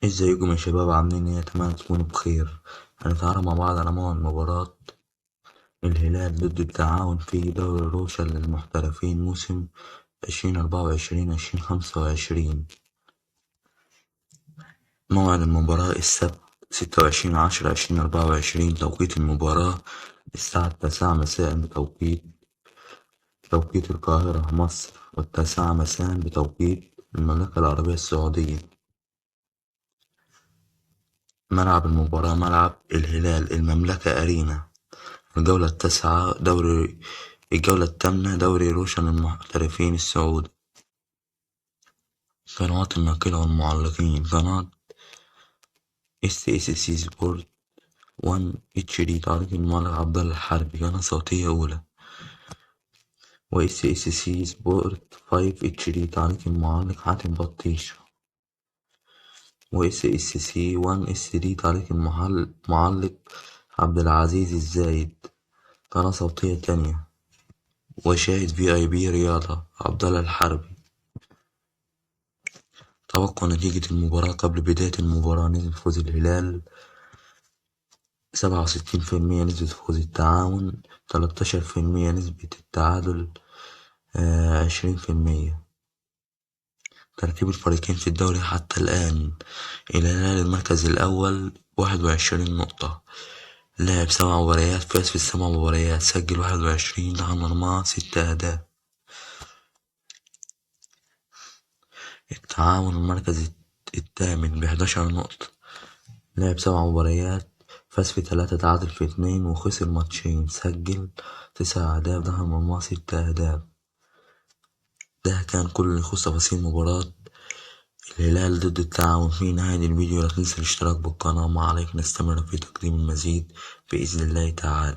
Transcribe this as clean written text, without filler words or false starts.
ازيكم يا شباب، عاملين ايه؟ اتمنى تكونوا بخير. هنتعرف مع بعض على موعد مباراة الهلال ضد التعاون في دوري روشن للمحترفين موسم 2024-2025. موعد المباراة السبت 26/10/2024. توقيت المباراة الساعة 9 مساء بتوقيت القاهرة مصر، والتاسعة مساء بتوقيت المملكة العربية السعودية. ملعب المباراة ملعب الهلال المملكة أرينا. الجولة الثامنة دوري روشن المحترفين السعودي. قنوات الناقلة والمعلقين: قناة SSC سبورت 1 HD تعليق المعلق عبد الله الحربي، قناة صوتية أولى. و SSC سبورت 5 HD تعليق المعلق حاتم بطيشة. و SSC 1 SD تعليق المعلق عبد العزيز الزايد، قناة صوتية تانية. وشاهد VIP رياضة عبد الله الحربي. توقع نتيجة المباراة: قبل بداية المباراة نسبة فوز الهلال 67%، نسبة فوز التعاون 13%، نسبة التعادل 20%. ترتيب الفريقين في الدوري حتى الآن: الهلال المركز الأول 21 نقطة، لعب 7 مباريات، فاز في ال7 مباريات، سجل 21، دخل مرماه 6 أهداف. التعاون المركز الثامن ب11 نقطة، لعب 7 مباريات، فاز في 3، تعادل في 2، وخسر ماتشين، سجل 9 أهداف، دخل مرماه 6 أهداف. ده كان كل اللي يخص تفاصيل مباراة الهلال ضد التعاون. في نهاية الفيديو لا تنسى الاشتراك بالقناة، وما عليك نستمر في تقديم المزيد بإذن الله تعالى.